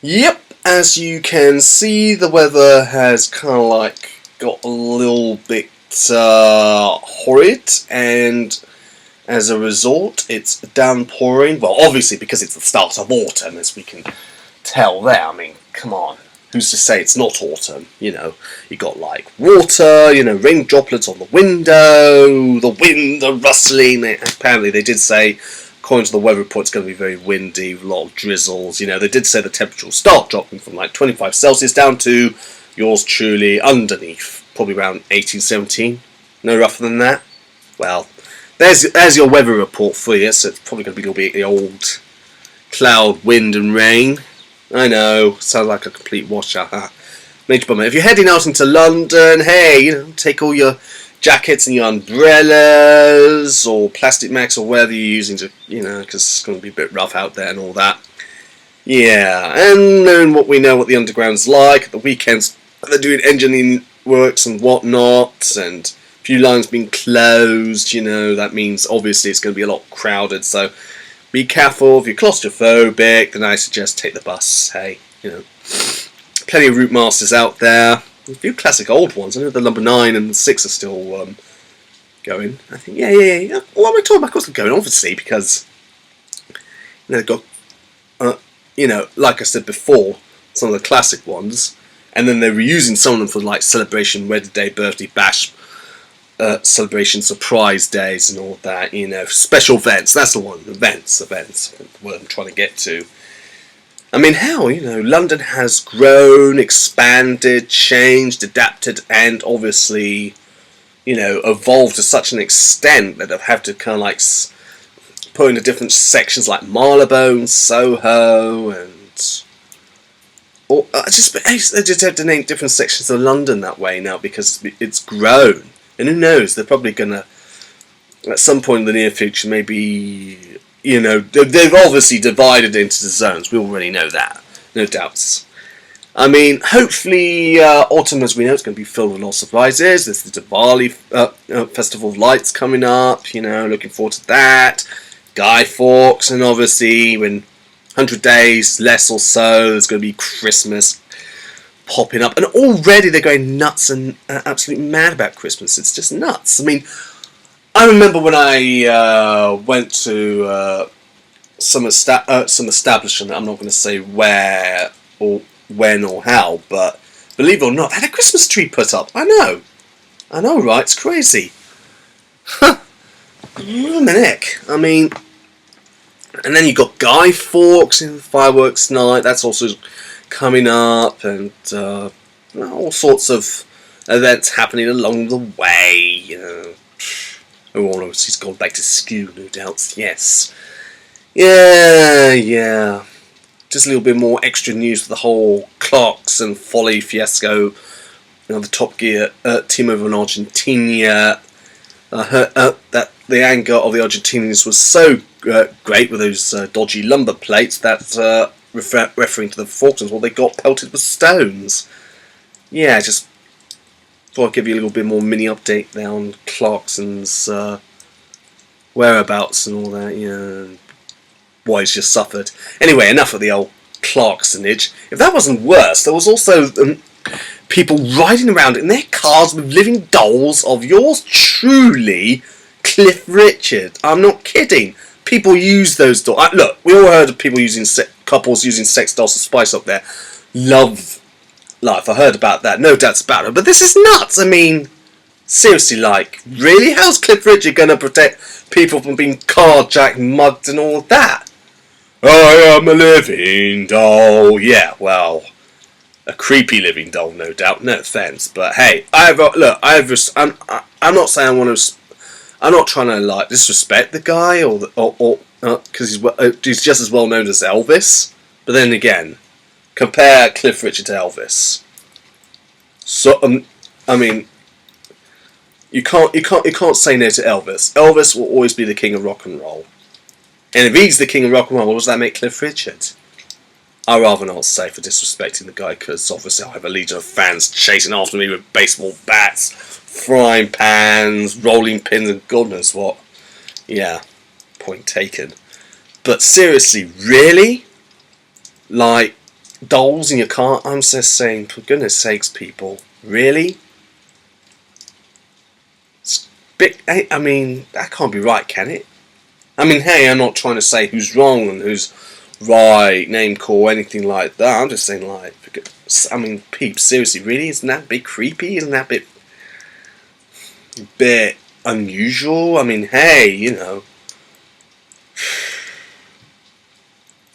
Yep, as you can see, the weather has kind of like got a little bit horrid, and as a result, it's downpouring. Well, obviously because it's the start of autumn, as we can tell there. I mean, come on. Who's to say it's not autumn? You got like water, rain droplets on the window, the wind, the rustling. Apparently, they did say, according to the weather report, it's going to be very windy, a lot of drizzles. They did say the temperature will start dropping from like 25 Celsius down to yours truly underneath, probably around 18, 17. No rougher than that. Well, there's your weather report for you. So it's probably going to be a little bit the old cloud, wind, and rain. I know, sounds like a complete washout. Major bummer. If you're heading out into London, hey, take all your jackets and your umbrellas or plastic mags or whatever you're using to, because it's going to be a bit rough out there and all that. Yeah, and knowing what we know what the underground's like, at the weekends they're doing engineering works and whatnot, and a few lines being closed, that means obviously it's going to be a lot crowded, so be careful. If you're claustrophobic, then I suggest take the bus. Hey, plenty of route masters out there. A few classic old ones. I know the number 9 and the 6 are still going. I think, yeah. What am I talking about? Of course, they're going, obviously, because they've got, like I said before, some of the classic ones, and then they're reusing some of them for like celebration, wedding day, birthday bash. Celebration surprise days and all that, special events. That's the one. Events. What I'm trying to get to. I mean, hell, London has grown, expanded, changed, adapted, and obviously, evolved to such an extent that I've had to kind of like put into different sections like Marylebone, Soho, and I just have to name different sections of London that way now because it's grown. And who knows, they're probably going to, at some point in the near future, maybe, they've obviously divided into the zones. We already know that. No doubts. I mean, hopefully, autumn, as we know, is going to be filled with lots of surprises. There's the Diwali Festival of Lights coming up, looking forward to that. Guy Fawkes, and obviously, in 100 days, less or so, there's going to be Christmas popping up, and already they're going nuts and absolutely mad about Christmas. It's just nuts. I mean, I remember when I went to some establishment. I'm not going to say where or when or how, but believe it or not, they had a Christmas tree put up. I know, right? It's crazy. What a minute. I mean, and then you got Guy Fawkes in the fireworks night. That's also coming up, and all sorts of events happening along the way. Oh, he's gone back to school, no doubts. Yes. Yeah. Just a little bit more extra news for the whole Clarks and Folly fiasco. The Top Gear team over in Argentina. I heard that the anger of the Argentinians was so great with those dodgy lumber plates that referring to the Falklands, well, they got pelted with stones. Yeah, just thought I'd give you a little bit more mini update there on Clarkson's whereabouts and all that. Yeah, why he's just suffered. Anyway, enough of the old Clarksonage. If that wasn't worse, there was also people riding around in their cars with living dolls of yours truly, Cliff Richard. I'm not kidding. People use those dolls. Look, we all heard of people using couples using sex dolls to spice up their love life. I heard about that, no doubts about it. But this is nuts. I mean, seriously, like, really? How's Cliff Richard going to protect people from being carjacked, mugged, and all that? I am a living doll. Yeah, well, a creepy living doll, no doubt. No offense, but hey, I'm not saying I want to. I'm not trying to like disrespect the guy or because he's just as well known as Elvis. But then again, compare Cliff Richard to Elvis. So I mean, you can't say no to Elvis. Elvis will always be the king of rock and roll. And if he's the king of rock and roll, what does that make Cliff Richard? I'd rather not say for disrespecting the guy, because obviously I have a legion of fans chasing after me with baseball bats, frying pans, rolling pins, and God knows what. Yeah, point taken. But seriously, really? Like, dolls in your car. I'm just saying, for goodness sakes, people, really? I mean, that can't be right, can it? I mean, hey, I'm not trying to say who's wrong and who's right, name call, anything like that. I'm just saying, like, I mean, peeps, seriously, really? Isn't that a bit creepy? Isn't that a bit unusual? I mean, hey, you know.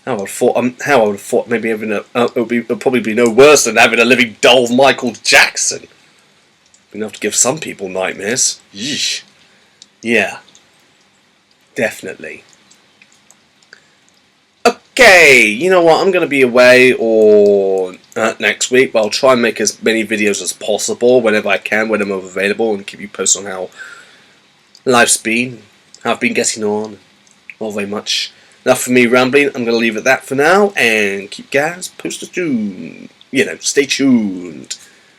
How I would have thought maybe having it'll probably be no worse than having a living doll of Michael Jackson. Enough to give some people nightmares. Yeesh. Yeah, definitely. Okay, you know what? I'm going to be away or next week, but I'll try and make as many videos as possible whenever I can, when I'm available, and keep you posted on how life's been, how I've been getting on. Not very much. Enough for me rambling. I'm going to leave it at that for now, and keep guys posted tuned. You know, stay tuned.